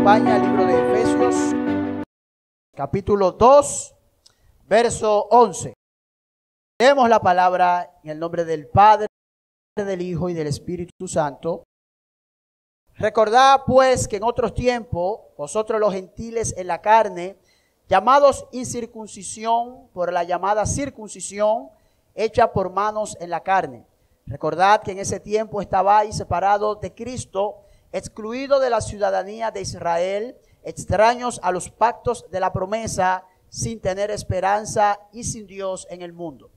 acompaña al libro de Efesios, capítulo 2, verso 11. Leemos la palabra en el nombre del Padre, del Hijo y del Espíritu Santo. Recordad pues que en otros tiempos, vosotros los gentiles en la carne, llamados incircuncisión por la llamada circuncisión, hecha por manos en la carne. Recordad que en ese tiempo estabais separados de Cristo, excluidos de la ciudadanía de Israel, extraños a los pactos de la promesa, sin tener esperanza y sin Dios en el mundo.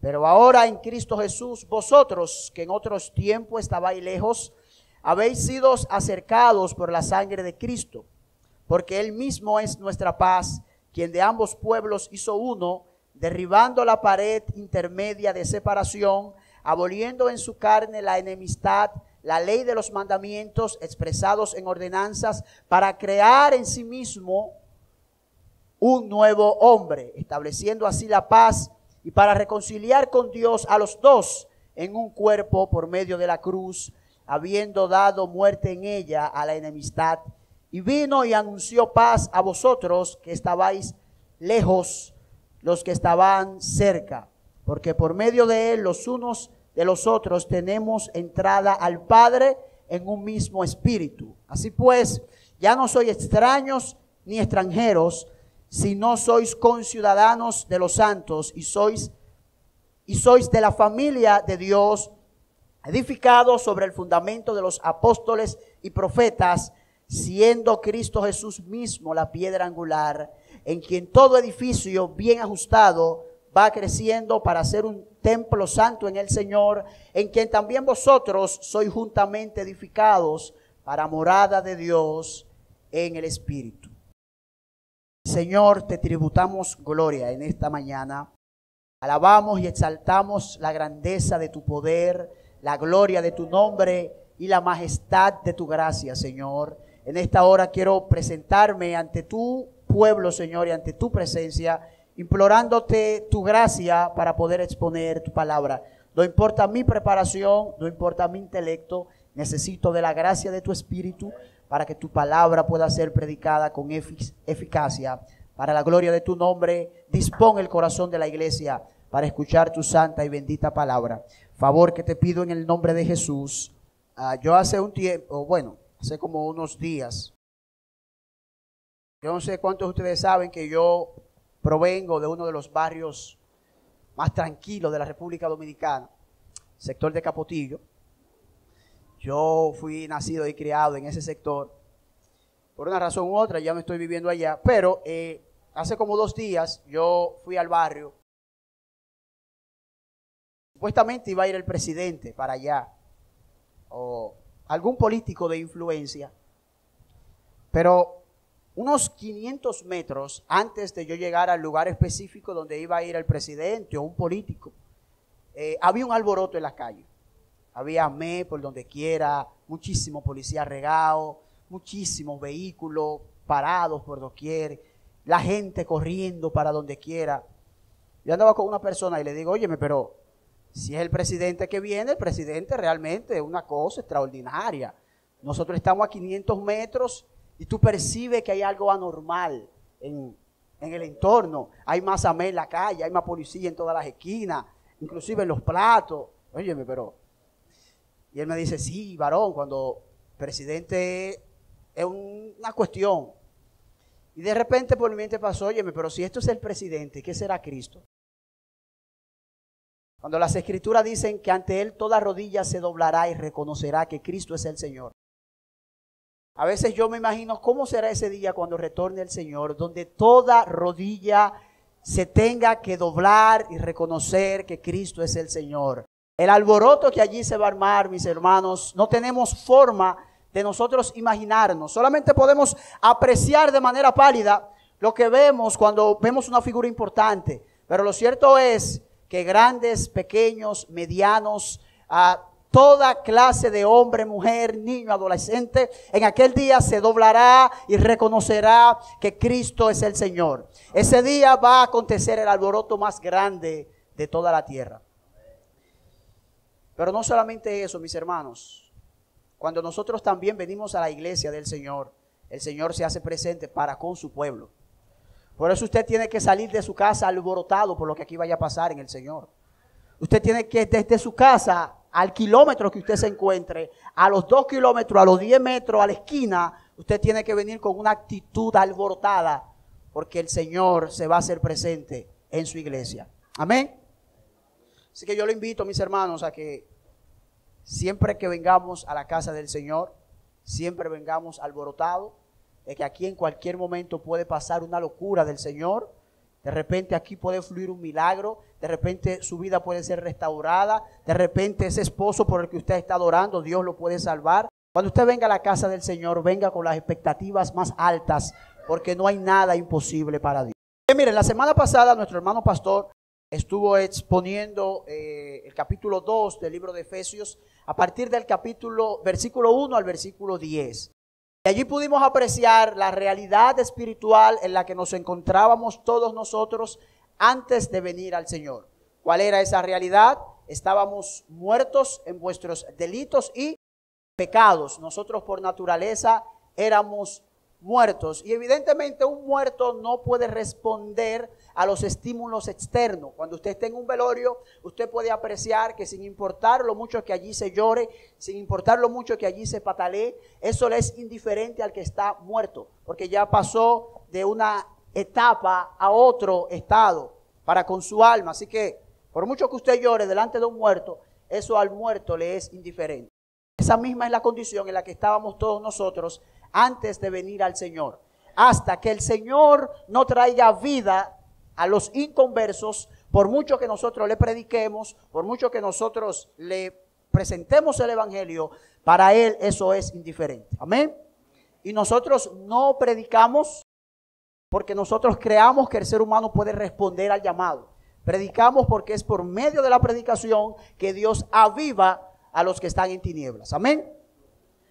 Pero ahora en Cristo Jesús, vosotros que en otros tiempos estabais lejos, habéis sido acercados por la sangre de Cristo, porque Él mismo es nuestra paz, quien de ambos pueblos hizo uno, derribando la pared intermedia de separación, aboliendo en su carne la enemistad, la ley de los mandamientos expresados en ordenanzas, para crear en sí mismo un nuevo hombre, estableciendo así la paz, y para reconciliar con Dios a los dos en un cuerpo por medio de la cruz, habiendo dado muerte en ella a la enemistad. Y vino y anunció paz a vosotros que estabais lejos, los que estaban cerca, porque por medio de él los unos de los otros tenemos entrada al Padre en un mismo espíritu. Así pues, ya no sois extraños ni extranjeros, sino sois conciudadanos de los santos y sois de la familia de Dios, edificados sobre el fundamento de los apóstoles y profetas, siendo Cristo Jesús mismo la piedra angular, en quien todo edificio bien ajustado va creciendo para ser un templo santo en el Señor, en quien también vosotros sois juntamente edificados para morada de Dios en el Espíritu. Señor, te tributamos gloria en esta mañana. Alabamos y exaltamos la grandeza de tu poder, la gloria de tu nombre y la majestad de tu gracia, Señor. En esta hora quiero presentarme ante tu pueblo, Señor, y ante tu presencia, implorándote tu gracia para poder exponer tu palabra. No importa mi preparación, no importa mi intelecto, necesito de la gracia de tu Espíritu para que tu palabra pueda ser predicada con eficacia. Para la gloria de tu nombre, dispón el corazón de la iglesia para escuchar tu santa y bendita palabra. Favor que te pido en el nombre de Jesús. Yo hace un tiempo, hace como unos días, yo no sé cuántos de ustedes saben que yo provengo de uno de los barrios más tranquilos de la República Dominicana, sector de Capotillo. Yo fui nacido y criado en ese sector. Por una razón u otra ya no estoy viviendo allá, pero hace como 2 días yo fui al barrio. Supuestamente iba a ir el presidente para allá, o algún político de influencia, pero unos 500 metros antes de yo llegar al lugar específico donde iba a ir el presidente o un político, había un alboroto en la calle. Había por donde quiera, muchísimos policías regados, muchísimos vehículos parados por doquier, la gente corriendo para donde quiera. Yo andaba con una persona y le digo, óyeme, pero si es el presidente que viene, el presidente realmente es una cosa extraordinaria. Nosotros estamos a 500 metros y tú percibes que hay algo anormal en el entorno. Hay más en la calle, hay más policía en todas las esquinas, inclusive en los platos. Óyeme, pero... Y él me dice, sí, varón, cuando el presidente es una cuestión. Y de repente por mi mente pasó, óyeme, pero si esto es el presidente, ¿qué será Cristo? Cuando las escrituras dicen que ante él toda rodilla se doblará y reconocerá que Cristo es el Señor. A veces yo me imagino cómo será ese día cuando retorne el Señor, donde toda rodilla se tenga que doblar y reconocer que Cristo es el Señor. El alboroto que allí se va a armar, mis hermanos, no tenemos forma de nosotros imaginarnos. Solamente podemos apreciar de manera pálida lo que vemos cuando vemos una figura importante. Pero lo cierto es que grandes, pequeños, medianos, toda clase de hombre, mujer, niño, adolescente, en aquel día se doblará y reconocerá que Cristo es el Señor. Ese día va a acontecer el alboroto más grande de toda la tierra. Pero no solamente eso, mis hermanos. Cuando nosotros también venimos a la iglesia del Señor, el Señor se hace presente para con su pueblo. Por eso usted tiene que salir de su casa alborotado por lo que aquí vaya a pasar en el Señor. Usted tiene que desde su casa al kilómetro que usted se encuentre, a los 2 kilómetros, a los 10 metros, a la esquina, usted tiene que venir con una actitud alborotada porque el Señor se va a hacer presente en su iglesia. Amén. Así que yo le invito, mis hermanos, a que siempre que vengamos a la casa del Señor, siempre vengamos alborotados, de que aquí en cualquier momento puede pasar una locura del Señor. De repente aquí puede fluir un milagro, de repente su vida puede ser restaurada, de repente ese esposo por el que usted está adorando, Dios lo puede salvar. Cuando usted venga a la casa del Señor, venga con las expectativas más altas, porque no hay nada imposible para Dios. Miren, la semana pasada nuestro hermano pastor estuvo exponiendo el capítulo 2 del libro de Efesios, a partir del versículo 1 al versículo 10. Y allí pudimos apreciar la realidad espiritual en la que nos encontrábamos todos nosotros antes de venir al Señor. ¿Cuál era esa realidad? Estábamos muertos en vuestros delitos y pecados. Nosotros por naturaleza éramos muertos. Y evidentemente un muerto no puede responder a los estímulos externos. Cuando usted esté en un velorio, usted puede apreciar que sin importar lo mucho que allí se llore, sin importar lo mucho que allí se patalee, eso le es indiferente al que está muerto, porque ya pasó de una etapa a otro estado para con su alma. Así que por mucho que usted llore delante de un muerto, eso al muerto le es indiferente. Esa misma es la condición en la que estábamos todos nosotros antes de venir al Señor. Hasta que el Señor no traiga vida a los inconversos, por mucho que nosotros le prediquemos, por mucho que nosotros le presentemos el Evangelio, para Él eso es indiferente. Amén. Y nosotros no predicamos porque nosotros creamos que el ser humano puede responder al llamado. Predicamos porque es por medio de la predicación que Dios aviva a los que están en tinieblas. Amén.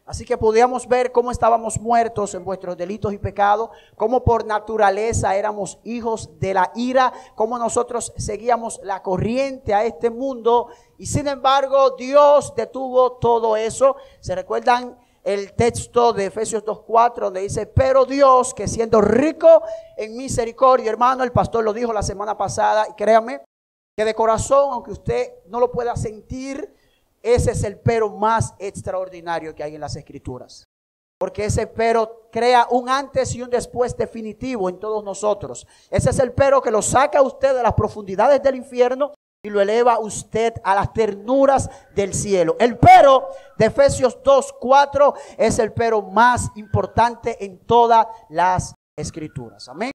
Así que podíamos ver cómo estábamos muertos en vuestros delitos y pecados, cómo por naturaleza éramos hijos de la ira, cómo nosotros seguíamos la corriente a este mundo y sin embargo Dios detuvo todo eso. ¿Se recuerdan el texto de Efesios 2:4 donde dice, pero Dios que siendo rico en misericordia, hermano, el pastor lo dijo la semana pasada y créame que de corazón, aunque usted no lo pueda sentir, ese es el pero más extraordinario que hay en las Escrituras. Porque ese pero crea un antes y un después definitivo en todos nosotros. Ese es el pero que lo saca a usted de las profundidades del infierno y lo eleva usted a las ternuras del cielo. El pero de Efesios 2:4 es el pero más importante en todas las Escrituras. Amén.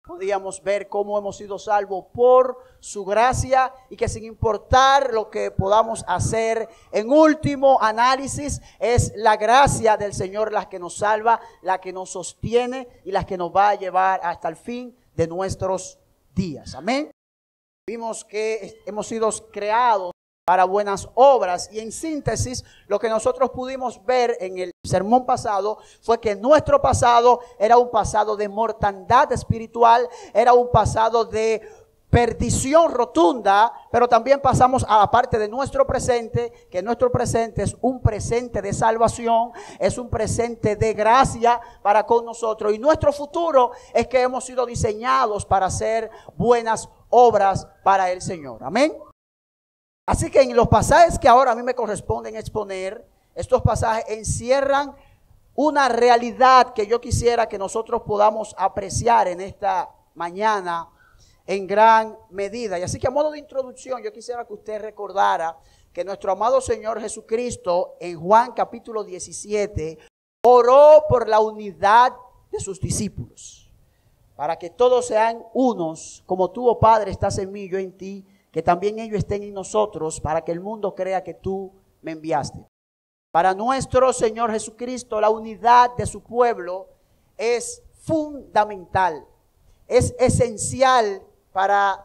Podíamos ver cómo hemos sido salvos por su gracia y que sin importar lo que podamos hacer, en último análisis es la gracia del Señor la que nos salva, la que nos sostiene y la que nos va a llevar hasta el fin de nuestros días. Amén. Vimos que hemos sido creados para buenas obras y en síntesis lo que nosotros pudimos ver en el sermón pasado fue que nuestro pasado era un pasado de mortandad espiritual, era un pasado de perdición rotunda, pero también pasamos a la parte de nuestro presente, que nuestro presente es un presente de salvación, es un presente de gracia para con nosotros y nuestro futuro es que hemos sido diseñados para hacer buenas obras para el Señor. Amén. Así que en los pasajes que ahora a mí me corresponden exponer, estos pasajes encierran una realidad que yo quisiera que nosotros podamos apreciar en esta mañana en gran medida. Y así que a modo de introducción yo quisiera que usted recordara que nuestro amado Señor Jesucristo en Juan capítulo 17 oró por la unidad de sus discípulos, para que todos sean unos, como tú, oh Padre, estás en mí, yo en ti, que también ellos estén en nosotros, para que el mundo crea que tú me enviaste. Para nuestro Señor Jesucristo, la unidad de su pueblo es fundamental, es esencial para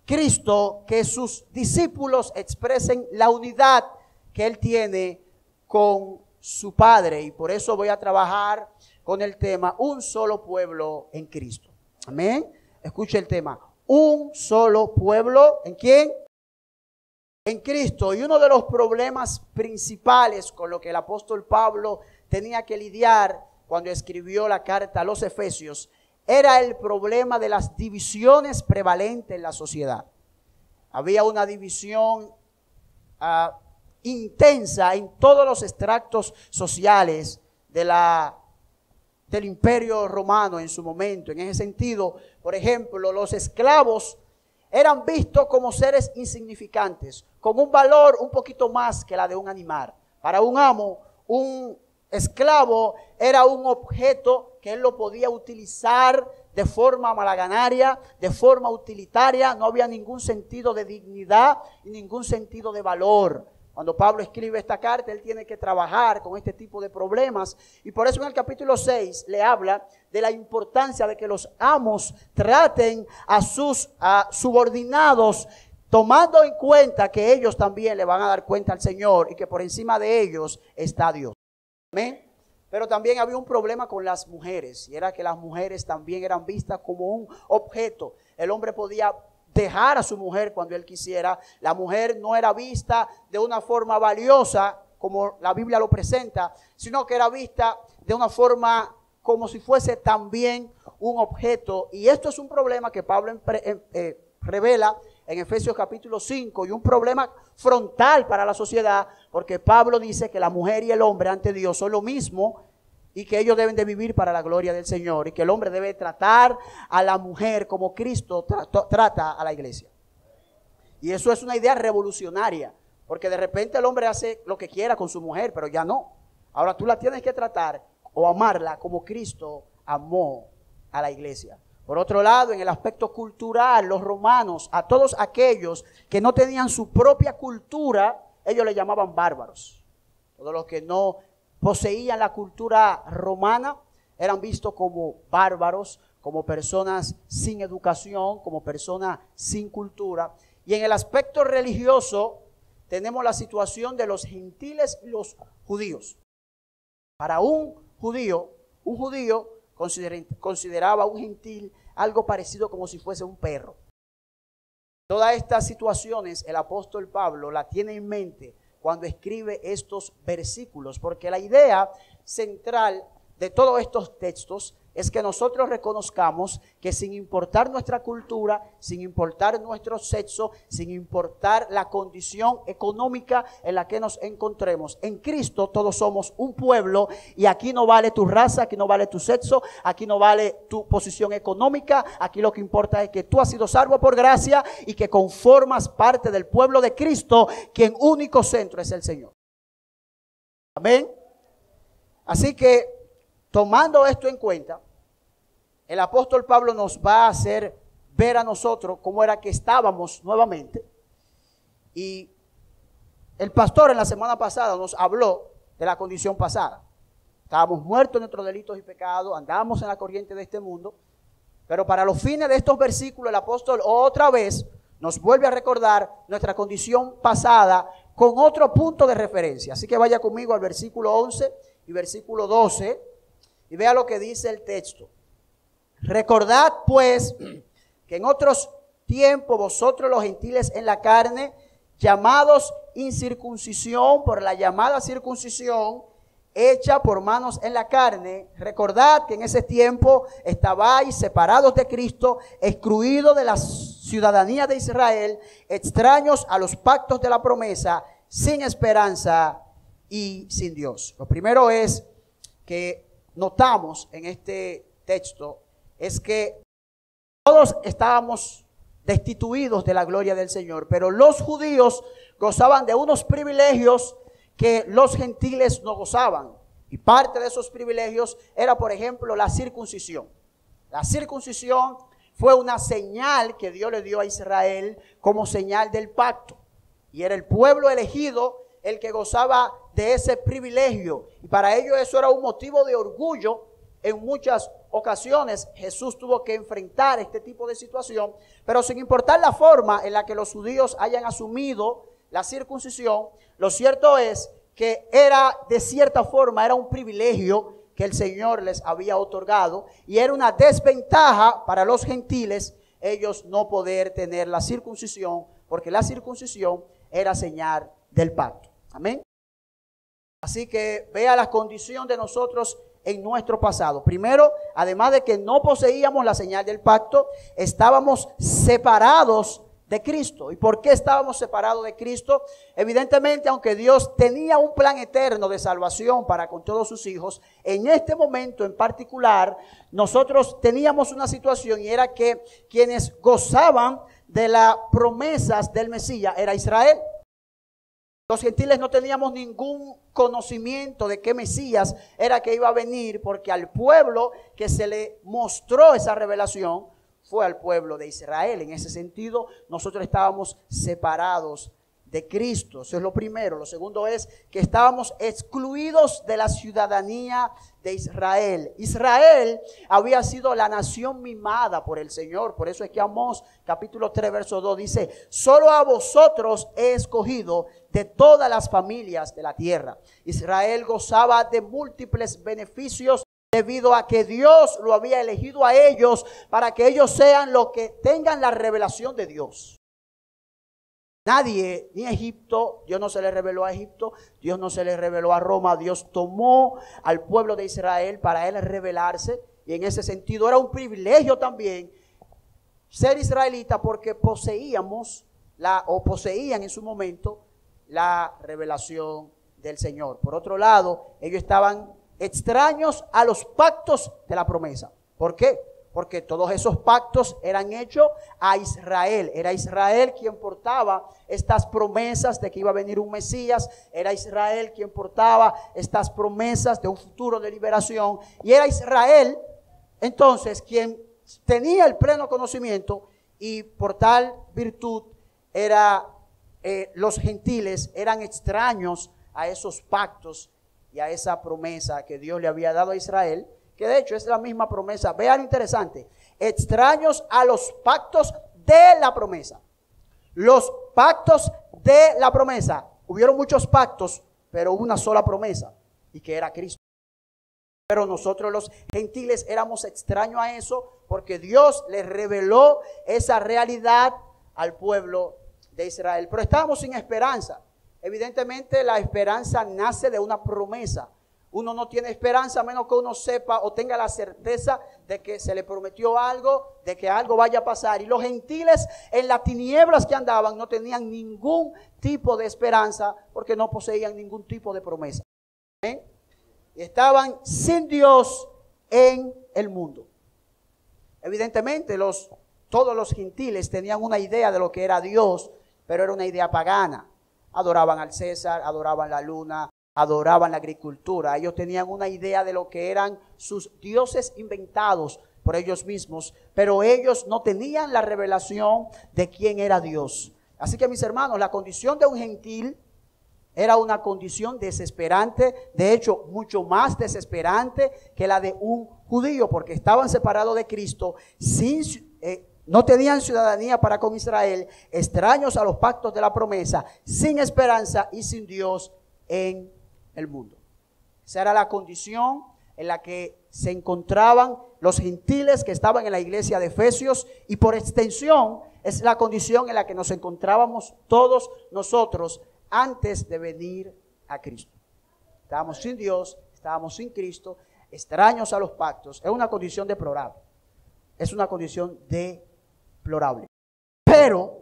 Cristo que sus discípulos expresen la unidad que Él tiene con su Padre. Y por eso voy a trabajar con el tema, un solo pueblo en Cristo. Amén. Escuche el tema. Un solo pueblo, ¿en quién? En Cristo. Y uno de los problemas principales con lo que el apóstol Pablo tenía que lidiar cuando escribió la carta a los Efesios, era el problema de las divisiones prevalentes en la sociedad. Había una división intensa en todos los extractos sociales del imperio romano en su momento. En ese sentido, por ejemplo, los esclavos eran vistos como seres insignificantes, con un valor un poquito más que la de un animal. Para un amo, un esclavo era un objeto que él lo podía utilizar de forma malaganaria, de forma utilitaria. No había ningún sentido de dignidad y ningún sentido de valor. Cuando Pablo escribe esta carta, él tiene que trabajar con este tipo de problemas. Y por eso en el capítulo 6 le habla de la importancia de que los amos traten a sus subordinados, tomando en cuenta que ellos también le van a dar cuenta al Señor y que por encima de ellos está Dios. Amén. Pero también había un problema con las mujeres, y era que las mujeres también eran vistas como un objeto. El hombre podía dejar a su mujer cuando él quisiera. La mujer no era vista de una forma valiosa como la Biblia lo presenta, sino que era vista de una forma como si fuese también un objeto. Y esto es un problema que Pablo revela en Efesios capítulo 5, y un problema frontal para la sociedad, porque Pablo dice que la mujer y el hombre ante Dios son lo mismo y que ellos deben de vivir para la gloria del Señor, y que el hombre debe tratar a la mujer como Cristo trata a la iglesia. Y eso es una idea revolucionaria, porque de repente el hombre hace lo que quiera con su mujer, pero ya no. Ahora tú la tienes que tratar o amarla como Cristo amó a la iglesia. Por otro lado, en el aspecto cultural, los romanos, a todos aquellos que no tenían su propia cultura, ellos le llamaban bárbaros. Todos los que no poseían la cultura romana eran vistos como bárbaros, como personas sin educación, como personas sin cultura. Y en el aspecto religioso tenemos la situación de los gentiles y los judíos. Para un judío consideraba a un gentil algo parecido como si fuese un perro. Todas estas situaciones el apóstol Pablo la tiene en mente cuando escribe estos versículos, porque la idea central de todos estos textos es que nosotros reconozcamos que sin importar nuestra cultura, sin importar nuestro sexo, sin importar la condición económica en la que nos encontremos, en Cristo todos somos un pueblo, y aquí no vale tu raza, aquí no vale tu sexo, aquí no vale tu posición económica. Aquí lo que importa es que tú has sido salvo por gracia y que conformas parte del pueblo de Cristo, quien único centro es el Señor. Amén. Así que, tomando esto en cuenta, el apóstol Pablo nos va a hacer ver a nosotros cómo era que estábamos nuevamente. Y el pastor en la semana pasada nos habló de la condición pasada. Estábamos muertos en nuestros delitos y pecados, andábamos en la corriente de este mundo. Pero para los fines de estos versículos, el apóstol otra vez nos vuelve a recordar nuestra condición pasada con otro punto de referencia. Así que vaya conmigo al versículo 11 y versículo 12 y vea lo que dice el texto. Recordad pues que en otros tiempos vosotros los gentiles en la carne, llamados incircuncisión por la llamada circuncisión hecha por manos en la carne, recordad que en ese tiempo estabais separados de Cristo, excluidos de la ciudadanía de Israel, extraños a los pactos de la promesa, sin esperanza y sin Dios. Lo primero es que notamos en este texto es que todos estábamos destituidos de la gloria del Señor, pero los judíos gozaban de unos privilegios que los gentiles no gozaban. Y parte de esos privilegios era, por ejemplo, la circuncisión. La circuncisión fue una señal que Dios le dio a Israel como señal del pacto. Y era el pueblo elegido el que gozaba de ese privilegio. Y para ellos eso era un motivo de orgullo. En muchas ocasiones Jesús tuvo que enfrentar este tipo de situación, pero sin importar la forma en la que los judíos hayan asumido la circuncisión, lo cierto es que era de cierta forma, era un privilegio que el Señor les había otorgado, y era una desventaja para los gentiles ellos no poder tener la circuncisión, porque la circuncisión era señal del pacto. Amén. Así que vea la condición de nosotros en nuestro pasado. Primero, además de que no poseíamos la señal del pacto, estábamos separados de Cristo. ¿Y por qué estábamos separados de Cristo? Evidentemente, aunque Dios tenía un plan eterno de salvación para con todos sus hijos, en este momento en particular, nosotros teníamos una situación y era que quienes gozaban de las promesas del Mesías era Israel. Los gentiles no teníamos ningún conocimiento de qué Mesías era que iba a venir, porque al pueblo que se le mostró esa revelación fue al pueblo de Israel. En ese sentido, nosotros estábamos separados de Cristo. Eso es lo primero. Lo segundo es que estábamos excluidos de la ciudadanía de Israel. Israel había sido la nación mimada por el Señor. Por eso es que Amós capítulo 3 verso 2 dice: solo a vosotros he escogido de todas las familias de la tierra. Israel gozaba de múltiples beneficios debido a que Dios lo había elegido a ellos para que ellos sean los que tengan la revelación de Dios. Nadie, ni Egipto, Dios no se le reveló a Egipto, Dios no se le reveló a Roma. Dios tomó al pueblo de Israel para él revelarse, y en ese sentido era un privilegio también ser israelita, porque poseían en su momento la revelación del Señor. Por otro lado, ellos estaban extraños a los pactos de la promesa. ¿Por qué? Porque todos esos pactos eran hechos a Israel. Era Israel quien portaba estas promesas de que iba a venir un Mesías. Era Israel quien portaba estas promesas de un futuro de liberación. Y era Israel, entonces, quien tenía el pleno conocimiento, y por tal virtud los gentiles eran extraños a esos pactos y a esa promesa que Dios le había dado a Israel, que de hecho es la misma promesa. Vean lo interesante: extraños a los pactos de la promesa. Los pactos de la promesa. Hubieron muchos pactos, pero hubo una sola promesa, y que era Cristo. Pero nosotros los gentiles éramos extraños a eso, porque Dios les reveló esa realidad al pueblo de Israel. Pero estábamos sin esperanza. Evidentemente la esperanza nace de una promesa. Uno no tiene esperanza a menos que uno sepa o tenga la certeza de que se le prometió algo, de que algo vaya a pasar. Y los gentiles en las tinieblas que andaban no tenían ningún tipo de esperanza, porque no poseían ningún tipo de promesa. ¿Eh? Estaban sin Dios en el mundo. Evidentemente todos los gentiles tenían una idea de lo que era Dios, pero era una idea pagana. Adoraban al César, adoraban la luna, adoraban la agricultura. Ellos tenían una idea de lo que eran sus dioses inventados por ellos mismos, pero ellos no tenían la revelación de quién era Dios. Así que, mis hermanos, la condición de un gentil era una condición desesperante, de hecho mucho más desesperante que la de un judío, porque estaban separados de Cristo, no tenían ciudadanía para con Israel, extraños a los pactos de la promesa, sin esperanza y sin Dios en el mundo. Esa era la condición en la que se encontraban los gentiles que estaban en la iglesia de Efesios, y por extensión es la condición en la que nos encontrábamos todos nosotros antes de venir a Cristo. Estábamos sin Dios, estábamos sin Cristo, extraños a los pactos. Es una condición deplorable. Es una condición deplorable. Pero,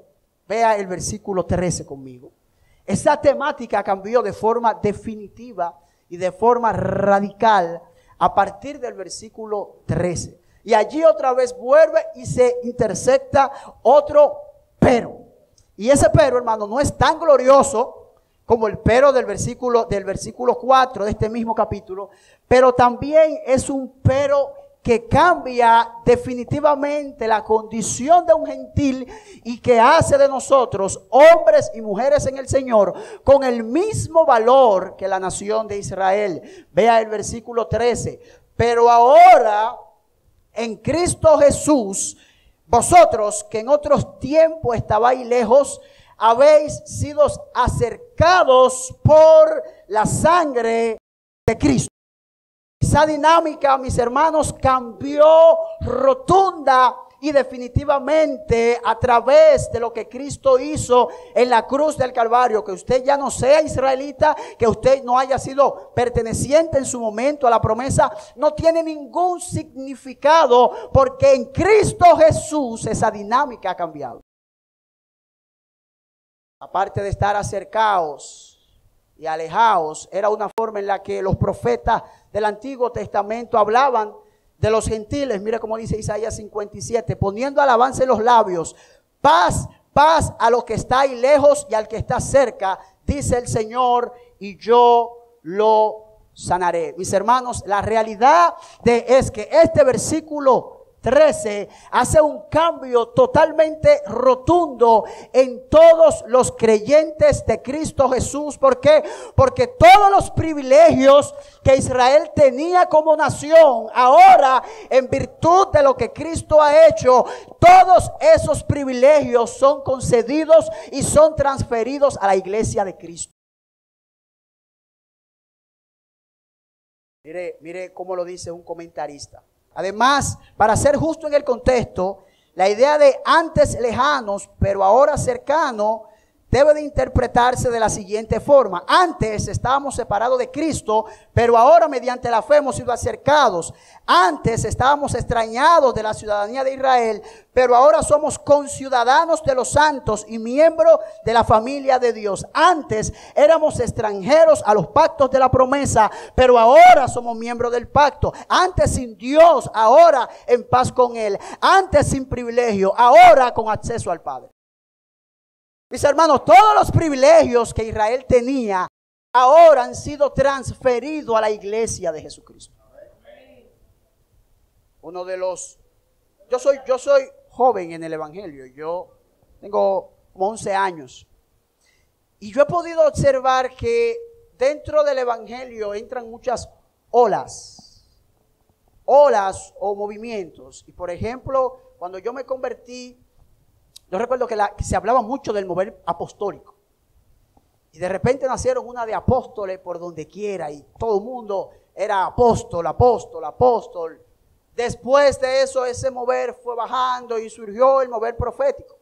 vea el versículo 13 conmigo. Esa temática cambió de forma definitiva y de forma radical a partir del versículo 13. Y allí otra vez vuelve y se intersecta otro pero. Y ese pero, hermano, no es tan glorioso como el pero del versículo 4 de este mismo capítulo, pero también es un pero que cambia definitivamente la condición de un gentil y que hace de nosotros hombres y mujeres en el Señor con el mismo valor que la nación de Israel. Vea el versículo 13. Pero ahora, en Cristo Jesús, vosotros que en otros tiempos estabais lejos, habéis sido acercados por la sangre de Cristo. Esa dinámica, mis hermanos, cambió rotunda y definitivamente a través de lo que Cristo hizo en la cruz del Calvario, que usted ya no sea israelita, que usted no haya sido perteneciente en su momento a la promesa, no tiene ningún significado, porque en Cristo Jesús esa dinámica ha cambiado. Aparte de estar acercados y alejados, era una forma en la que los profetas del Antiguo Testamento hablaban de los gentiles. Mire cómo dice Isaías 57, poniendo alabanza en los labios, paz, paz a lo que está ahí lejos y al que está cerca, dice el Señor, y yo lo sanaré. Mis hermanos, la realidad es que este versículo 13 hace un cambio totalmente rotundo en todos los creyentes de Cristo Jesús. ¿Por qué? Porque todos los privilegios que Israel tenía como nación, ahora en virtud de lo que Cristo ha hecho, todos esos privilegios son concedidos y son transferidos a la iglesia de Cristo. Mire cómo lo dice un comentarista. Además, para ser justo en el contexto, la idea de antes lejanos, pero ahora cercano, debe de interpretarse de la siguiente forma. Antes estábamos separados de Cristo, pero ahora mediante la fe hemos sido acercados. Antes estábamos extrañados de la ciudadanía de Israel, pero ahora somos conciudadanos de los santos y miembros de la familia de Dios. Antes éramos extranjeros a los pactos de la promesa, pero ahora somos miembros del pacto. Antes sin Dios, ahora en paz con Él. Antes sin privilegio, ahora con acceso al Padre. Mis hermanos, todos los privilegios que Israel tenía ahora han sido transferidos a la iglesia de Jesucristo. Uno de los... Yo soy joven en el evangelio. Yo tengo como 11 años. Y yo he podido observar que dentro del evangelio entran muchas olas o movimientos. Y por ejemplo, cuando yo me convertí, yo recuerdo que se hablaba mucho del mover apostólico. Y de repente nacieron una de apóstoles por donde quiera. Y todo el mundo era apóstol, apóstol, apóstol. Después de eso, ese mover fue bajando y surgió el mover profético.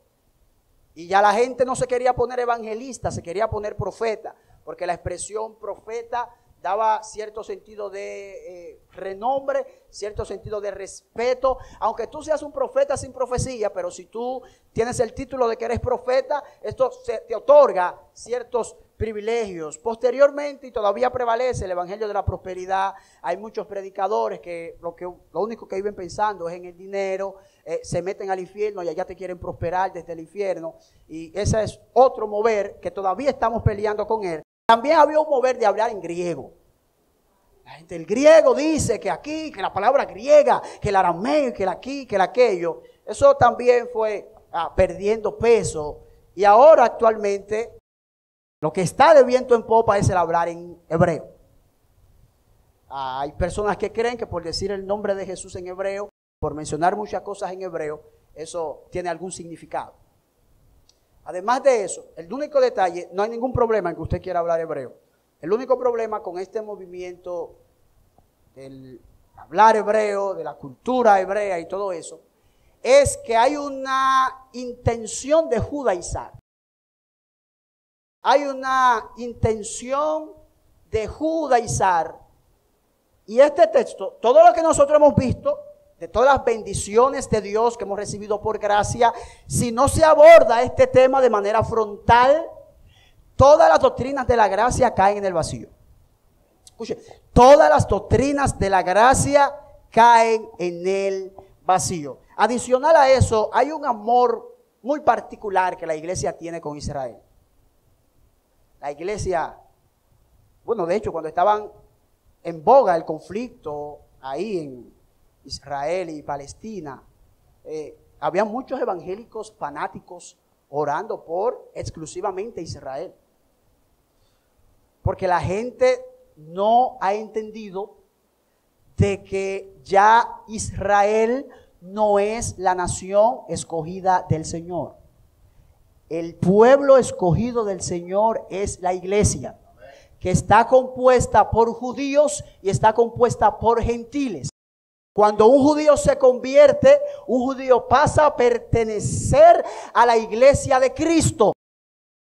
Y ya la gente no se quería poner evangelista, se quería poner profeta. Porque la expresión profeta daba cierto sentido de renombre, cierto sentido de respeto. Aunque tú seas un profeta sin profecía, pero si tú tienes el título de que eres profeta, esto te otorga ciertos privilegios. Posteriormente, y todavía prevalece el evangelio de la prosperidad, hay muchos predicadores que lo único que viven pensando es en el dinero, se meten al infierno y allá te quieren prosperar desde el infierno. Y ese es otro mover que todavía estamos peleando con él. También había un mover de hablar en griego. La gente, el griego dice que aquí, que la palabra griega, que el arameo, que el aquí, que el aquello. Eso también fue perdiendo peso. Y ahora actualmente lo que está de viento en popa es el hablar en hebreo. Hay personas que creen que por decir el nombre de Jesús en hebreo, por mencionar muchas cosas en hebreo, eso tiene algún significado. Además de eso, el único detalle, no hay ningún problema en que usted quiera hablar hebreo. El único problema con este movimiento del hablar hebreo, de la cultura hebrea y todo eso, es que hay una intención de judaizar. Hay una intención de judaizar. Y este texto, todo lo que nosotros hemos visto, de todas las bendiciones de Dios que hemos recibido por gracia, si no se aborda este tema de manera frontal, todas las doctrinas de la gracia caen en el vacío. Escuche, todas las doctrinas de la gracia caen en el vacío. Adicional a eso, hay un amor muy particular que la iglesia tiene con Israel. La iglesia, bueno, de hecho, cuando estaban en boga el conflicto ahí en Israel y Palestina, había muchos evangélicos fanáticos orando por exclusivamente Israel. Porque la gente no ha entendido de que ya Israel no es la nación escogida del Señor. El pueblo escogido del Señor es la iglesia, que está compuesta por judíos y está compuesta por gentiles. Cuando un judío se convierte, un judío pasa a pertenecer a la iglesia de Cristo.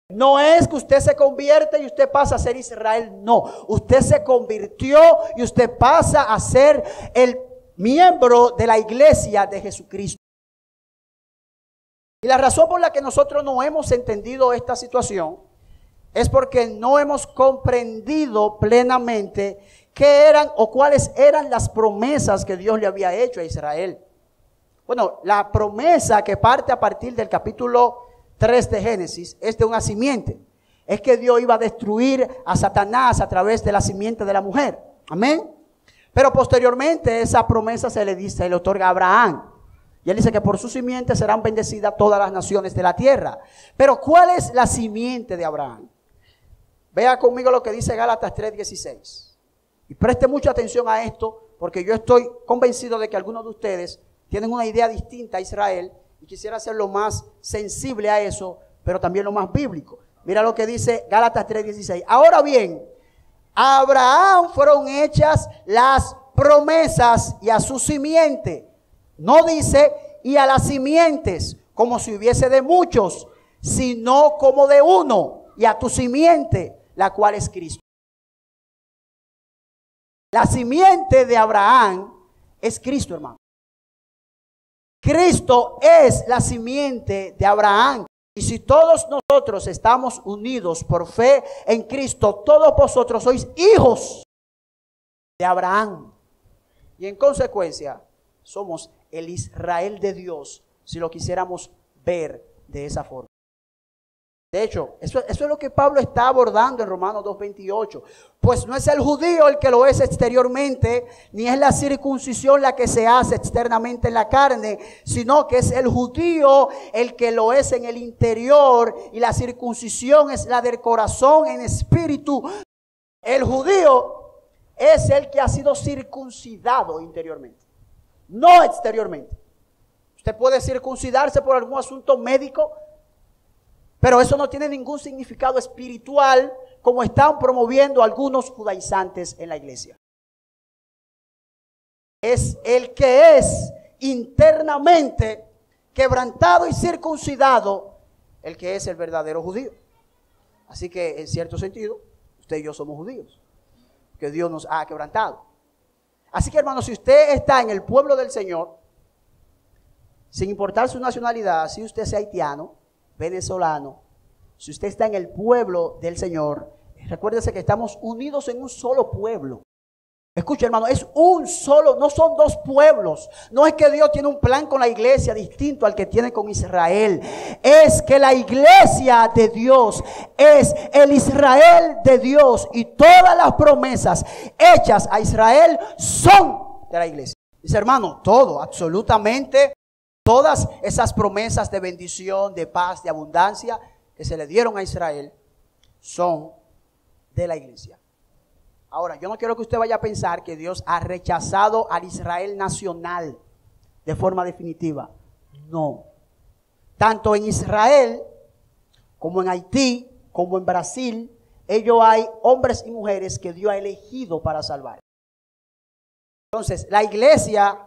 No es que usted se convierte y usted pasa a ser Israel, no. Usted se convirtió y usted pasa a ser el miembro de la iglesia de Jesucristo. Y la razón por la que nosotros no hemos entendido esta situación es porque no hemos comprendido plenamente qué eran o cuáles eran las promesas que Dios le había hecho a Israel. Bueno, la promesa que parte a partir del capítulo 3 de Génesis es de una simiente. Es que Dios iba a destruir a Satanás a través de la simiente de la mujer. Amén. Pero posteriormente esa promesa se le otorga a Abraham. Y él dice que por su simiente serán bendecidas todas las naciones de la tierra. Pero ¿cuál es la simiente de Abraham? Vea conmigo lo que dice Gálatas 3:16. Y preste mucha atención a esto, porque yo estoy convencido de que algunos de ustedes tienen una idea distinta a Israel y quisiera ser lo más sensible a eso, pero también lo más bíblico. Mira lo que dice Gálatas 3:16. Ahora bien, a Abraham fueron hechas las promesas y a su simiente. No dice y a las simientes, como si hubiese de muchos, sino como de uno, y a tu simiente, la cual es Cristo. La simiente de Abraham es Cristo, hermano. Cristo es la simiente de Abraham. Y si todos nosotros estamos unidos por fe en Cristo, todos vosotros sois hijos de Abraham. Y en consecuencia, somos el Israel de Dios, si lo quisiéramos ver de esa forma. De hecho, eso es lo que Pablo está abordando en Romanos 2:28. Pues no es el judío el que lo es exteriormente, ni es la circuncisión la que se hace externamente en la carne, sino que es el judío el que lo es en el interior, y la circuncisión es la del corazón en espíritu. El judío es el que ha sido circuncidado interiormente, no exteriormente. Usted puede circuncidarse por algún asunto médico, pero eso no tiene ningún significado espiritual, como están promoviendo algunos judaizantes en la iglesia. Es el que es internamente quebrantado y circuncidado, el que es el verdadero judío. Así que en cierto sentido, usted y yo somos judíos, que Dios nos ha quebrantado. Así que, hermano, si usted está en el pueblo del Señor, sin importar su nacionalidad, si usted es haitiano, venezolano, si usted está en el pueblo del Señor, recuérdese que estamos unidos en un solo pueblo. Escucha, hermano, es un solo, no son dos pueblos. No es que Dios tiene un plan con la iglesia distinto al que tiene con Israel. Es que la iglesia de Dios es el Israel de Dios, y todas las promesas hechas a Israel son de la iglesia. Dice, hermano, todo, absolutamente todas esas promesas de bendición, de paz, de abundancia que se le dieron a Israel son de la iglesia. Ahora, yo no quiero que usted vaya a pensar que Dios ha rechazado al Israel nacional de forma definitiva. No. Tanto en Israel como en Haití, como en Brasil, ellos hay hombres y mujeres que Dios ha elegido para salvar. Entonces, la iglesia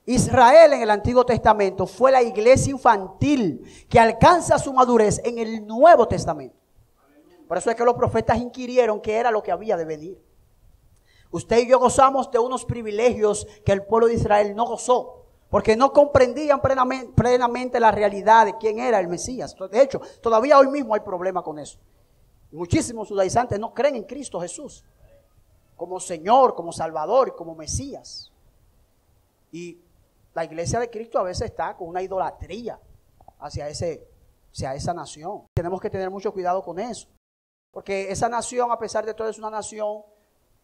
Israel en el Antiguo Testamento fue la iglesia infantil que alcanza su madurez en el Nuevo Testamento. Por eso es que los profetas inquirieron qué era lo que había de venir. Usted y yo gozamos de unos privilegios que el pueblo de Israel no gozó, porque no comprendían plenamente la realidad de quién era el Mesías. De hecho, todavía hoy mismo hay problema con eso. Muchísimos judaizantes no creen en Cristo Jesús como Señor, como Salvador y como Mesías. Y la iglesia de Cristo a veces está con una idolatría hacia esa nación. Tenemos que tener mucho cuidado con eso, porque esa nación, a pesar de todo, es una nación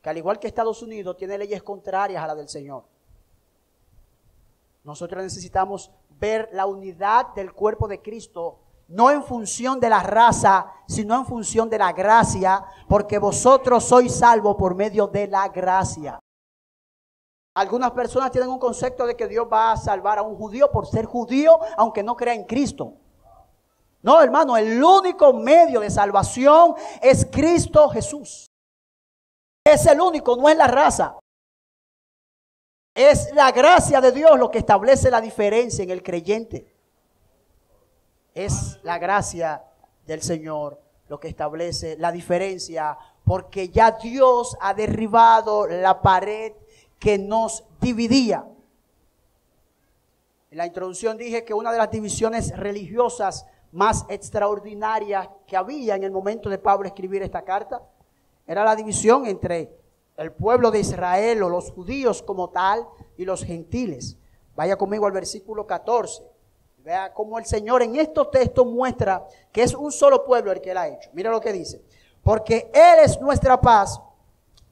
que, al igual que Estados Unidos, tiene leyes contrarias a la del Señor. Nosotros necesitamos ver la unidad del cuerpo de Cristo, no en función de la raza, sino en función de la gracia, porque vosotros sois salvos por medio de la gracia. Algunas personas tienen un concepto de que Dios va a salvar a un judío por ser judío, aunque no crea en Cristo. No, hermano, el único medio de salvación es Cristo Jesús. Es el único, no es la raza. Es la gracia de Dios lo que establece la diferencia en el creyente. Es la gracia del Señor lo que establece la diferencia, porque ya Dios ha derribado la pared que nos dividía. En la introducción dije que una de las divisiones religiosas más extraordinarias que había en el momento de Pablo escribir esta carta era la división entre el pueblo de Israel o los judíos como tal y los gentiles. Vaya conmigo al versículo 14. Vea cómo el Señor en estos textos muestra que es un solo pueblo el que Él ha hecho. Mira lo que dice. Porque Él es nuestra paz,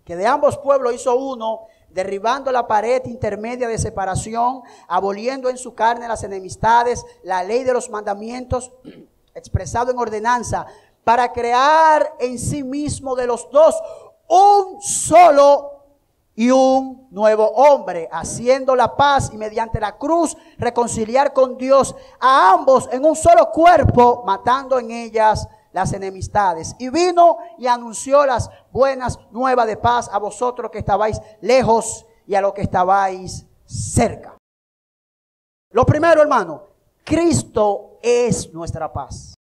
que de ambos pueblos hizo uno, derribando la pared intermedia de separación, aboliendo en su carne las enemistades, la ley de los mandamientos, expresado en ordenanza, para crear en sí mismo de los dos un solo y un nuevo hombre, haciendo la paz y mediante la cruz reconciliar con Dios a ambos en un solo cuerpo, matando en ellas las enemistades. Y vino y anunció las buenas nuevas de paz a vosotros que estabais lejos y a los que estabais cerca. Lo primero, hermano, Cristo es nuestra paz.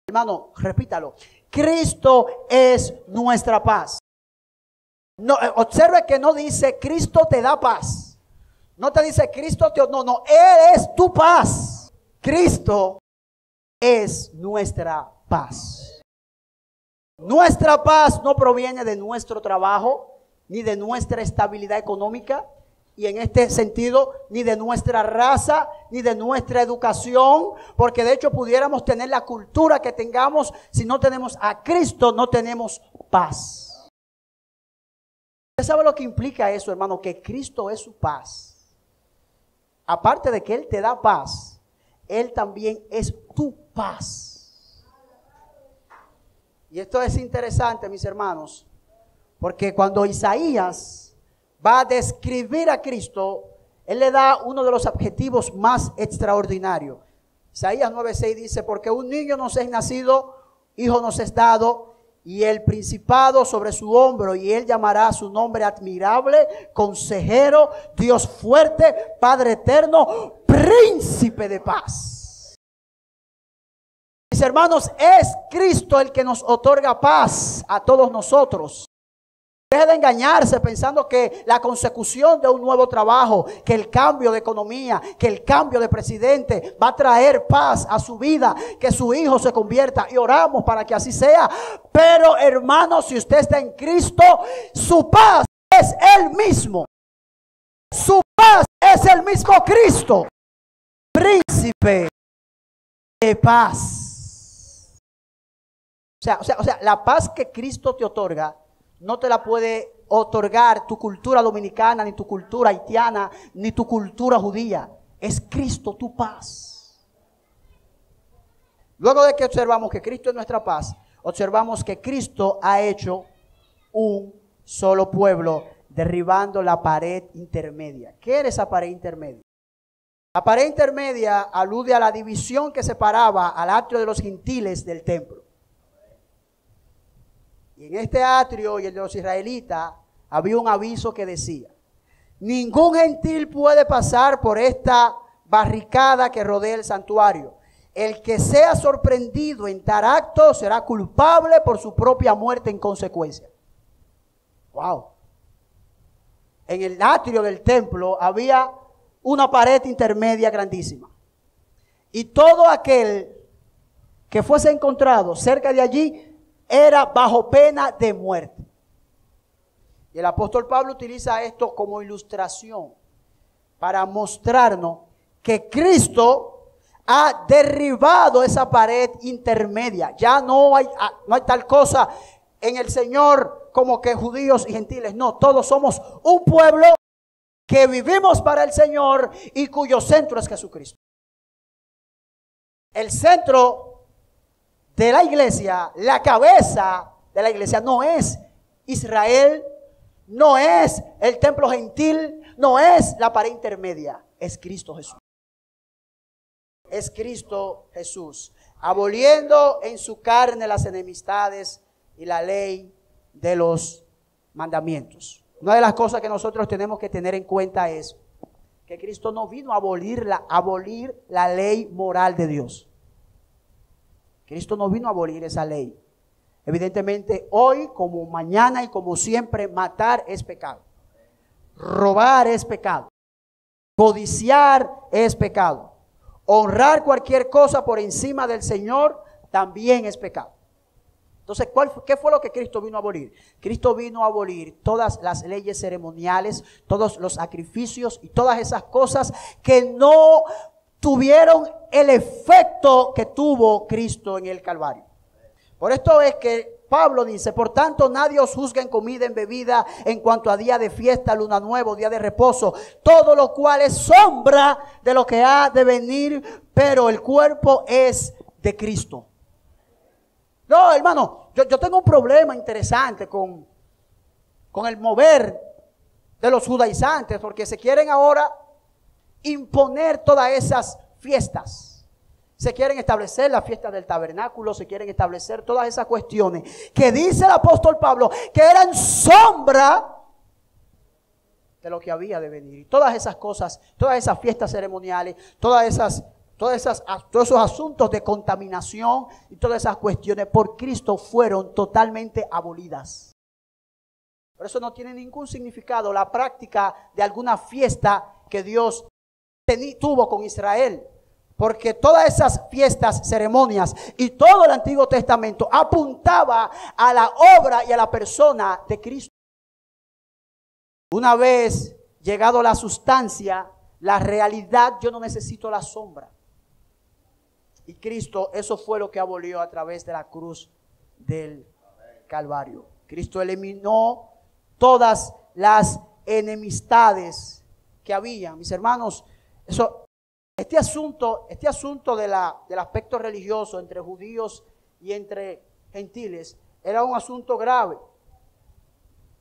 Hermano, repítalo. Cristo es nuestra paz. No, observe que no dice Cristo te da paz. No te dice Cristo te... No, Él es tu paz. Cristo es nuestra paz. Nuestra paz no proviene de nuestro trabajo, ni de nuestra estabilidad económica, y en este sentido, ni de nuestra raza, ni de nuestra educación, porque de hecho pudiéramos tener la cultura que tengamos, si no tenemos a Cristo, no tenemos paz. ¿Usted sabe lo que implica eso, hermano? Que Cristo es su paz. Aparte de que Él te da paz, Él también es tu paz. Y esto es interesante, mis hermanos, porque cuando Isaías va a describir a Cristo, Él le da uno de los adjetivos más extraordinarios. Isaías 9:6 dice, porque un niño nos es nacido, hijo nos es dado, y el principado sobre su hombro, y Él llamará su nombre admirable, consejero, Dios fuerte, Padre eterno, príncipe de paz. Mis hermanos, es Cristo el que nos otorga paz a todos nosotros. Deje de engañarse pensando que la consecución de un nuevo trabajo, que el cambio de economía, que el cambio de presidente va a traer paz a su vida, que su hijo se convierta, y oramos para que así sea. Pero hermano, si usted está en Cristo, su paz es Él mismo. Su paz es el mismo Cristo, príncipe de paz. O sea, la paz que Cristo te otorga no te la puede otorgar tu cultura dominicana, ni tu cultura haitiana, ni tu cultura judía. Es Cristo tu paz. Luego de que observamos que Cristo es nuestra paz, observamos que Cristo ha hecho un solo pueblo, derribando la pared intermedia. ¿Qué era esa pared intermedia? La pared intermedia alude a la división que separaba al atrio de los gentiles del templo. Y en este atrio y el de los israelitas había un aviso que decía: ningún gentil puede pasar por esta barricada que rodea el santuario. El que sea sorprendido en tal acto será culpable por su propia muerte en consecuencia. Wow. En el atrio del templo había una pared intermedia grandísima. Y todo aquel que fuese encontrado cerca de allí era bajo pena de muerte. Y el apóstol Pablo utiliza esto como ilustración para mostrarnos que Cristo ha derribado esa pared intermedia. Ya no hay tal cosa en el Señor como que judíos y gentiles. No, todos somos un pueblo que vivimos para el Señor y cuyo centro es Jesucristo. El centro de la iglesia, la cabeza de la iglesia no es Israel, no es el templo gentil, no es la pared intermedia, es Cristo Jesús. Es Cristo Jesús, aboliendo en su carne las enemistades y la ley de los mandamientos. Una de las cosas que nosotros tenemos que tener en cuenta es que Cristo no vino a abolir la ley moral de Dios. Cristo no vino a abolir esa ley. Evidentemente, hoy, como mañana y como siempre, matar es pecado. Robar es pecado. Codiciar es pecado. Honrar cualquier cosa por encima del Señor también es pecado. Entonces, ¿qué fue lo que Cristo vino a abolir? Cristo vino a abolir todas las leyes ceremoniales, todos los sacrificios y todas esas cosas que no tuvieron el efecto que tuvo Cristo en el Calvario. Por esto es que Pablo dice: por tanto, nadie os juzgue en comida, en bebida, en cuanto a día de fiesta, luna nueva, día de reposo, todo lo cual es sombra de lo que ha de venir, pero el cuerpo es de Cristo. No, hermano, yo tengo un problema interesante con el mover de los judaizantes, porque se quieren ahora imponer todas esas fiestas. Se quieren establecer la fiesta del tabernáculo, se quieren establecer todas esas cuestiones que dice el apóstol Pablo que eran sombra de lo que había de venir. Y todas esas cosas, todas esas fiestas ceremoniales, todos esos asuntos de contaminación y todas esas cuestiones por Cristo fueron totalmente abolidas. Por eso no tiene ningún significado la práctica de alguna fiesta que Dios tuvo con Israel. Porque todas esas fiestas, ceremonias y todo el Antiguo Testamento apuntaba a la obra y a la persona de Cristo. Una vez llegado a la sustancia, la realidad, yo no necesito la sombra. Y Cristo, eso fue lo que abolió a través de la cruz del Calvario. Cristo eliminó todas las enemistades que había. Mis hermanos, Este asunto del aspecto religioso entre judíos y entre gentiles era un asunto grave.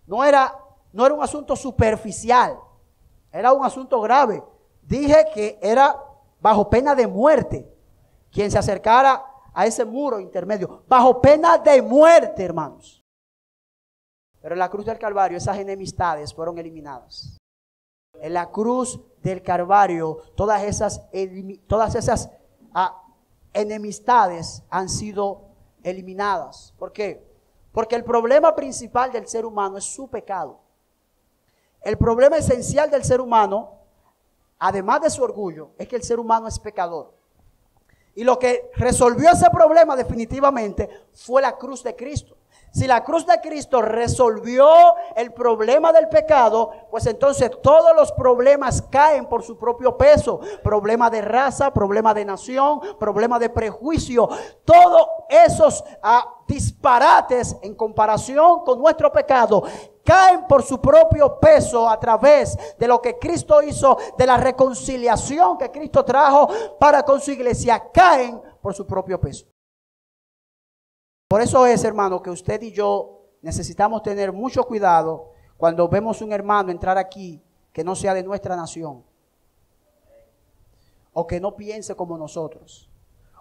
No era un asunto superficial, era un asunto grave. Dije que era bajo pena de muerte quien se acercara a ese muro intermedio, bajo pena de muerte, hermanos. Pero en la cruz del Calvario esas enemistades fueron eliminadas. En la cruz del Calvario todas esas enemistades han sido eliminadas. ¿Por qué? Porque el problema principal del ser humano es su pecado. El problema esencial del ser humano, además de su orgullo, es que el ser humano es pecador. Y lo que resolvió ese problema definitivamente fue la cruz de Cristo. Si la cruz de Cristo resolvió el problema del pecado, pues entonces todos los problemas caen por su propio peso. Problema de raza, problema de nación, problema de prejuicio. Todos esos disparates en comparación con nuestro pecado caen por su propio peso a través de lo que Cristo hizo, de la reconciliación que Cristo trajo para con su iglesia. Caen por su propio peso. Por eso es, hermano, que usted y yo necesitamos tener mucho cuidado cuando vemos un hermano entrar aquí que no sea de nuestra nación, o que no piense como nosotros,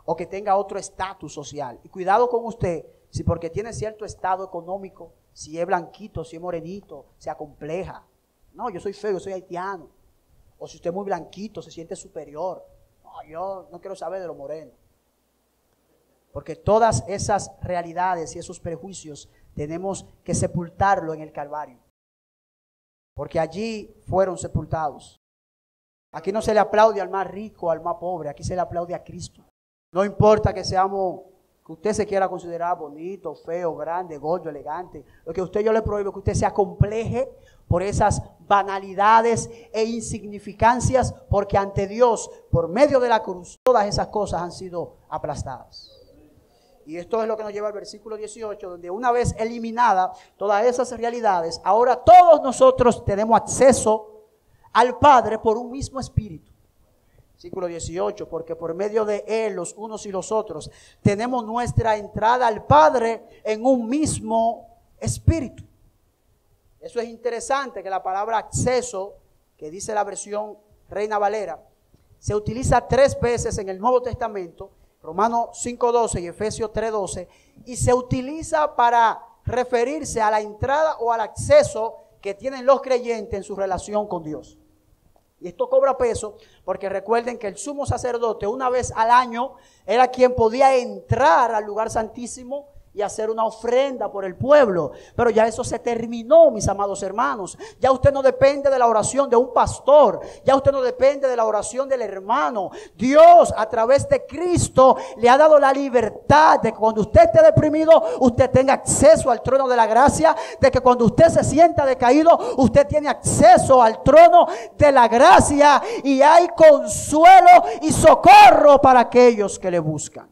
o que tenga otro estatus social. Y cuidado con usted, si porque tiene cierto estado económico, si es blanquito, si es morenito, se acompleja. No, yo soy feo, yo soy haitiano. O si usted es muy blanquito, se siente superior. No, yo no quiero saber de lo moreno. Porque todas esas realidades y esos prejuicios tenemos que sepultarlo en el Calvario. Porque allí fueron sepultados. Aquí no se le aplaude al más rico, al más pobre. Aquí se le aplaude a Cristo. No importa que usted se quiera considerar bonito, feo, grande, gordo, elegante. Lo que yo le prohíbo es que usted se acompleje por esas banalidades e insignificancias. Porque ante Dios, por medio de la cruz, todas esas cosas han sido aplastadas. Y esto es lo que nos lleva al versículo 18, donde una vez eliminada todas esas realidades, ahora todos nosotros tenemos acceso al Padre por un mismo espíritu. Versículo 18, porque por medio de Él, los unos y los otros, tenemos nuestra entrada al Padre en un mismo espíritu. Eso es interesante, que la palabra acceso, que dice la versión Reina Valera, se utiliza 3 veces en el Nuevo Testamento, Romanos 5:12 y Efesios 3:12, y se utiliza para referirse a la entrada o al acceso que tienen los creyentes en su relación con Dios. Y esto cobra peso porque recuerden que el sumo sacerdote una vez al año era quien podía entrar al lugar santísimo y hacer una ofrenda por el pueblo. Pero ya eso se terminó, mis amados hermanos. Ya usted no depende de la oración de un pastor. Ya usted no depende de la oración del hermano. Dios, a través de Cristo, le ha dado la libertad de que cuando usted esté deprimido, usted tenga acceso al trono de la gracia. De que cuando usted se sienta decaído, usted tiene acceso al trono de la gracia. Y hay consuelo y socorro para aquellos que le buscan.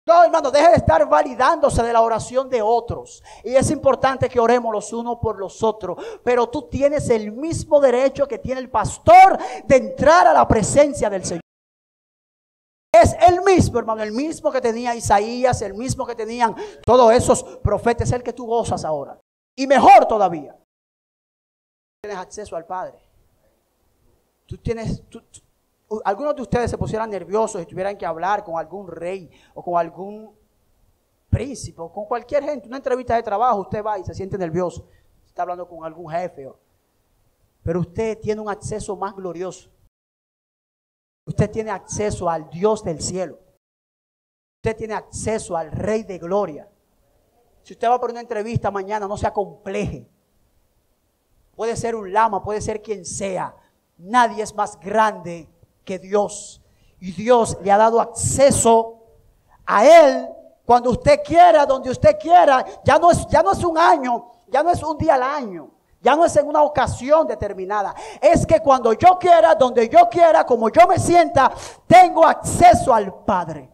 No, hermano, deje de estar validándose de la oración de otros. Y es importante que oremos los unos por los otros. Pero tú tienes el mismo derecho que tiene el pastor de entrar a la presencia del Señor. Es el mismo, hermano, el mismo que tenía Isaías, el mismo que tenían todos esos profetas, el que tú gozas ahora. Y mejor todavía, tienes acceso al Padre. Algunos de ustedes se pusieran nerviosos y tuvieran que hablar con algún rey o con algún príncipe o con cualquier gente. Una entrevista de trabajo, usted va y se siente nervioso. Está hablando con algún jefe. Pero usted tiene un acceso más glorioso. Usted tiene acceso al Dios del cielo. Usted tiene acceso al Rey de gloria. Si usted va por una entrevista mañana, no se acompleje. Puede ser un lama, puede ser quien sea. Nadie es más grande que Dios. Y Dios le ha dado acceso a Él cuando usted quiera, donde usted quiera. Ya no es un año, ya no es un día al año, ya no es en una ocasión determinada. Es que cuando yo quiera, donde yo quiera, como yo me sienta, tengo acceso al Padre.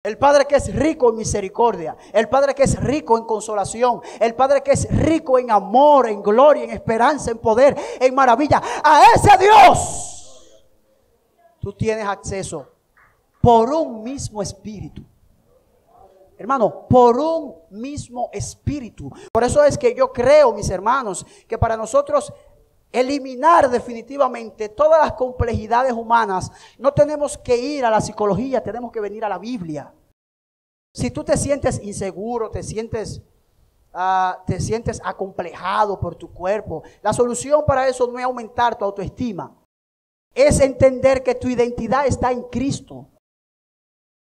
El Padre que es rico en misericordia, el Padre que es rico en consolación, el Padre que es rico en amor, en gloria, en esperanza, en poder, en maravilla. A ese Dios tú tienes acceso por un mismo espíritu. Hermano, por un mismo espíritu. Por eso es que yo creo, mis hermanos, que para nosotros eliminar definitivamente todas las complejidades humanas, no tenemos que ir a la psicología, tenemos que venir a la Biblia. Si tú te sientes inseguro, te sientes acomplejado por tu cuerpo, la solución para eso no es aumentar tu autoestima, es entender que tu identidad está en Cristo.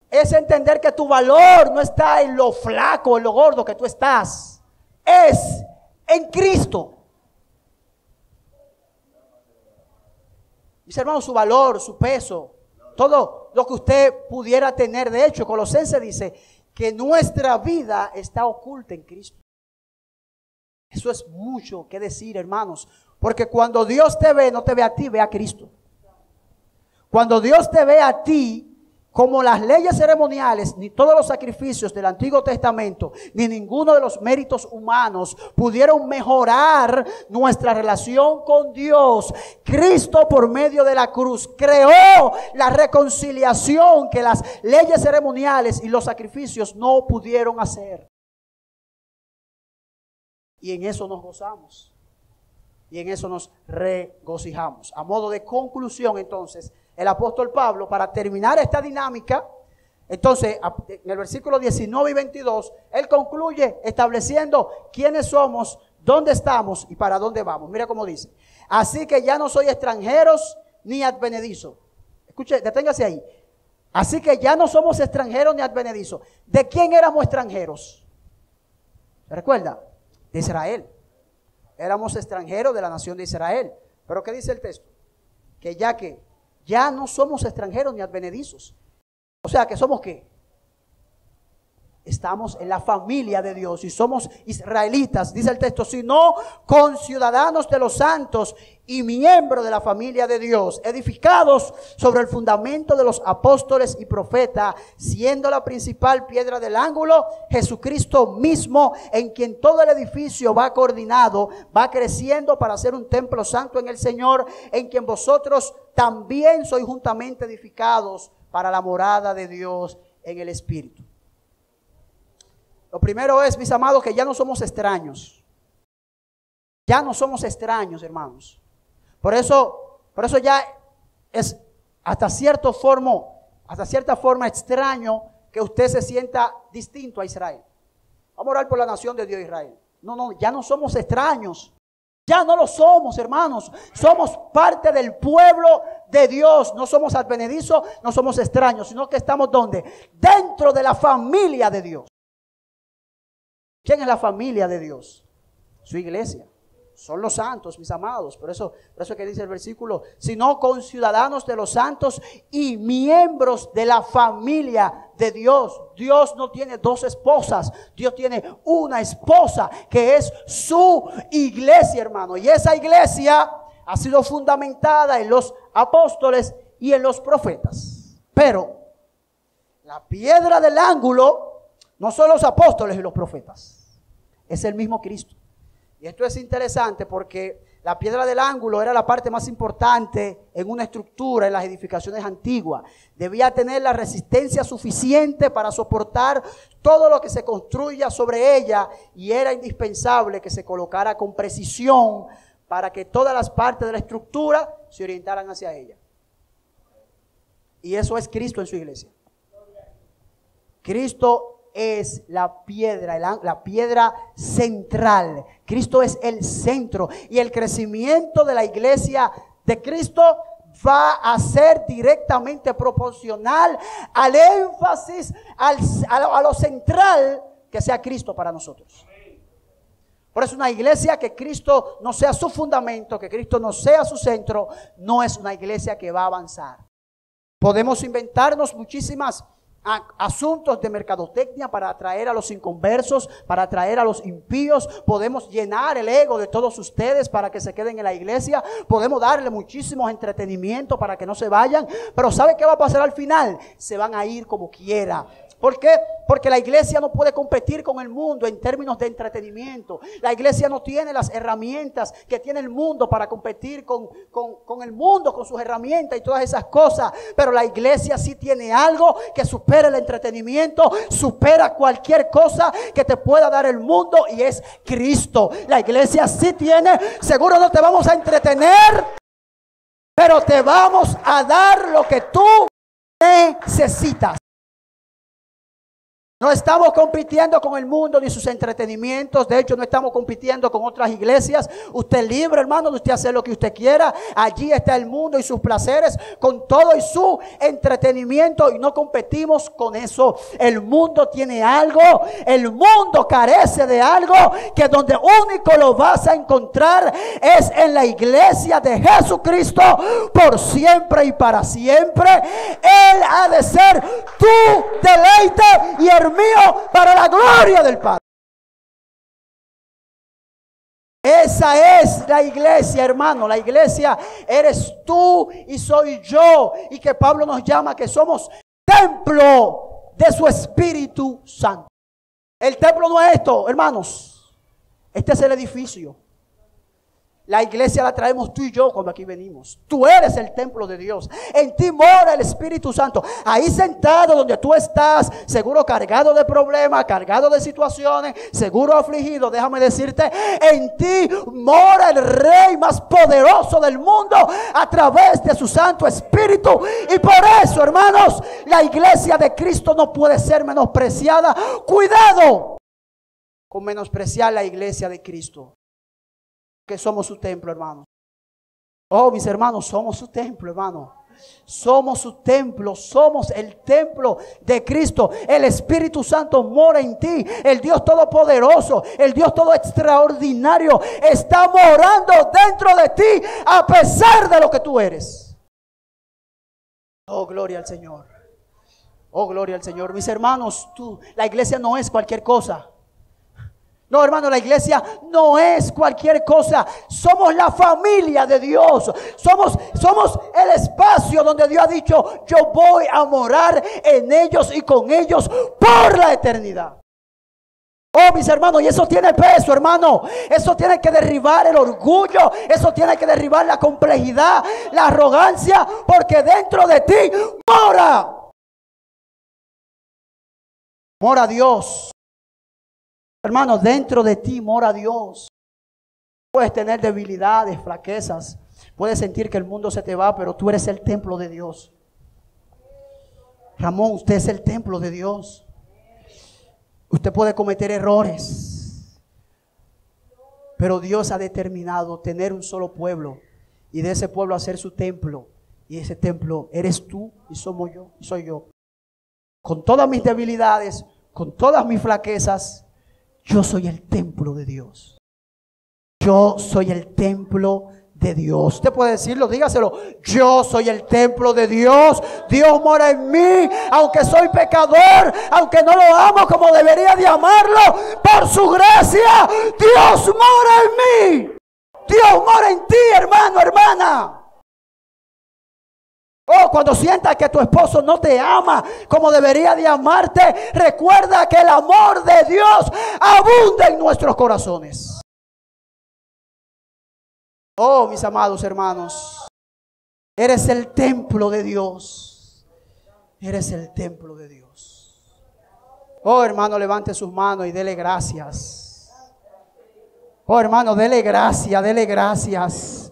Es entender que tu valor no está en lo flaco, en lo gordo que tú estás, es en Cristo. Mis hermanos, su valor, su peso, todo lo que usted pudiera tener. De hecho, Colosenses dice que nuestra vida está oculta en Cristo. Eso es mucho que decir, hermanos, porque cuando Dios te ve, no te ve a ti, ve a Cristo. Cuando Dios te ve a ti, como las leyes ceremoniales, ni todos los sacrificios del Antiguo Testamento, ni ninguno de los méritos humanos pudieron mejorar nuestra relación con Dios. Cristo, por medio de la cruz, creó la reconciliación que las leyes ceremoniales y los sacrificios no pudieron hacer. Y en eso nos gozamos. Y en eso nos regocijamos. A modo de conclusión, entonces, el apóstol Pablo, para terminar esta dinámica, entonces, en el versículo 19 y 22, él concluye estableciendo quiénes somos, dónde estamos y para dónde vamos. Mira cómo dice: así que ya no soy extranjeros ni advenedizos. Escuche, deténgase ahí. Así que ya no somos extranjeros ni advenedizos. ¿De quién éramos extranjeros? ¿Se recuerda? De Israel. Éramos extranjeros de la nación de Israel. Pero ¿qué dice el texto? Que ya no somos extranjeros ni advenedizos. O sea, ¿que somos qué? Estamos en la familia de Dios y somos israelitas, dice el texto, sino conciudadanos de los santos y miembros de la familia de Dios, edificados sobre el fundamento de los apóstoles y profetas, siendo la principal piedra del ángulo Jesucristo mismo, en quien todo el edificio va coordinado, va creciendo para ser un templo santo en el Señor, en quien vosotros también sois juntamente edificados para la morada de Dios en el Espíritu. Lo primero es, mis amados, que ya no somos extraños. Ya no somos extraños, hermanos. Por eso ya es hasta cierta forma extraño que usted se sienta distinto a Israel. Vamos a orar por la nación de Dios Israel. No, ya no somos extraños. Ya no lo somos, hermanos. Somos parte del pueblo de Dios. No somos advenedizos, no somos extraños, sino que estamos ¿dónde? Dentro de la familia de Dios. ¿Quién es la familia de Dios? Su iglesia. Son los santos, mis amados. Por eso que dice el versículo, sino conciudadanos de los santos y miembros de la familia de Dios. Dios no tiene dos esposas. Dios tiene una esposa que es su iglesia, hermano. Y esa iglesia ha sido fundamentada en los apóstoles y en los profetas. Pero la piedra del ángulo no son los apóstoles y los profetas. Es el mismo Cristo. Y esto es interesante porque la piedra del ángulo era la parte más importante en una estructura en las edificaciones antiguas. Debía tener la resistencia suficiente para soportar todo lo que se construya sobre ella y era indispensable que se colocara con precisión para que todas las partes de la estructura se orientaran hacia ella. Y eso es Cristo en su iglesia. Cristo es la piedra central. Cristo es el centro. Y el crecimiento de la iglesia de Cristo va a ser directamente proporcional al énfasis, a lo central que sea Cristo para nosotros. Por eso una iglesia que Cristo no sea su fundamento, que Cristo no sea su centro, no es una iglesia que va a avanzar. Podemos inventarnos muchísimas asuntos de mercadotecnia para atraer a los inconversos, para atraer a los impíos. Podemos llenar el ego de todos ustedes para que se queden en la iglesia. Podemos darle muchísimos entretenimientos para que no se vayan. Pero ¿sabe qué va a pasar al final? Se van a ir como quiera. ¿Por qué? Porque la iglesia no puede competir con el mundo en términos de entretenimiento. La iglesia no tiene las herramientas que tiene el mundo para competir con el mundo, con sus herramientas y todas esas cosas. Pero la iglesia sí tiene algo que supera el entretenimiento, supera cualquier cosa que te pueda dar el mundo, y es Cristo. La iglesia sí tiene, seguro no te vamos a entretener, pero te vamos a dar lo que tú necesitas. No estamos compitiendo con el mundo ni sus entretenimientos. De hecho, no estamos compitiendo con otras iglesias. Usted es libre, hermano, de usted hacer lo que usted quiera. Allí está el mundo y sus placeres, con todo y su entretenimiento, y no competimos con eso. El mundo tiene algo, el mundo carece de algo, que donde único lo vas a encontrar es en la iglesia de Jesucristo por siempre y para siempre. Él ha de ser tu deleite y el mío para la gloria del Padre. Esa es la iglesia, hermano. La iglesia eres tú y soy yo, y que Pablo nos llama que somos templo de su Espíritu Santo. El templo no es esto, hermanos. Este es el edificio. La iglesia la traemos tú y yo cuando aquí venimos. Tú eres el templo de Dios. En ti mora el Espíritu Santo. Ahí sentado donde tú estás, seguro cargado de problemas, cargado de situaciones, seguro afligido. Déjame decirte, en ti mora el Rey más poderoso del mundo a través de su Santo Espíritu. Y por eso, hermanos, la iglesia de Cristo no puede ser menospreciada. Cuidado con menospreciar la iglesia de Cristo, que somos su templo, hermano. Oh, mis hermanos, somos su templo, hermano. Somos su templo, somos el templo de Cristo. El Espíritu Santo mora en ti. El Dios Todopoderoso, el Dios Todo Extraordinario está morando dentro de ti a pesar de lo que tú eres. Oh, gloria al Señor. Oh, gloria al Señor. Mis hermanos, la iglesia no es cualquier cosa. No, hermano, la iglesia no es cualquier cosa. Somos la familia de Dios. Somos el espacio donde Dios ha dicho: yo voy a morar en ellos y con ellos por la eternidad. Oh, mis hermanos, y eso tiene peso, hermano. Eso tiene que derribar el orgullo. Eso tiene que derribar la complejidad, la arrogancia, porque dentro de ti mora Dios. Hermanos, dentro de ti mora Dios. Puedes tener debilidades, flaquezas. Puedes sentir que el mundo se te va, pero tú eres el templo de Dios. Ramón, usted es el templo de Dios. Usted puede cometer errores, pero Dios ha determinado tener un solo pueblo y de ese pueblo hacer su templo. Y ese templo eres tú y somos yo y soy yo. Con todas mis debilidades, con todas mis flaquezas, yo soy el templo de Dios. Yo soy el templo de Dios. Usted puede decirlo, dígaselo. Yo soy el templo de Dios. Dios mora en mí, aunque soy pecador, aunque no lo amo como debería de amarlo. Por su gracia, Dios mora en mí. Dios mora en ti, hermano, hermana. Oh, cuando sientas que tu esposo no te ama como debería de amarte, recuerda que el amor de Dios abunda en nuestros corazones. Oh, mis amados hermanos, eres el templo de Dios. Eres el templo de Dios. Oh, hermano, levante sus manos y dele gracias. Oh, hermano, dele gracias, dele gracias.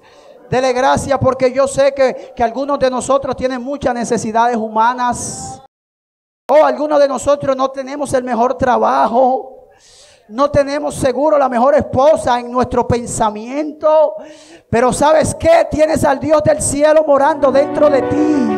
Dele gracias porque yo sé que algunos de nosotros tienen muchas necesidades humanas. O algunos de nosotros no tenemos el mejor trabajo. No tenemos seguro la mejor esposa en nuestro pensamiento. Pero ¿sabes qué? Tienes al Dios del cielo morando dentro de ti.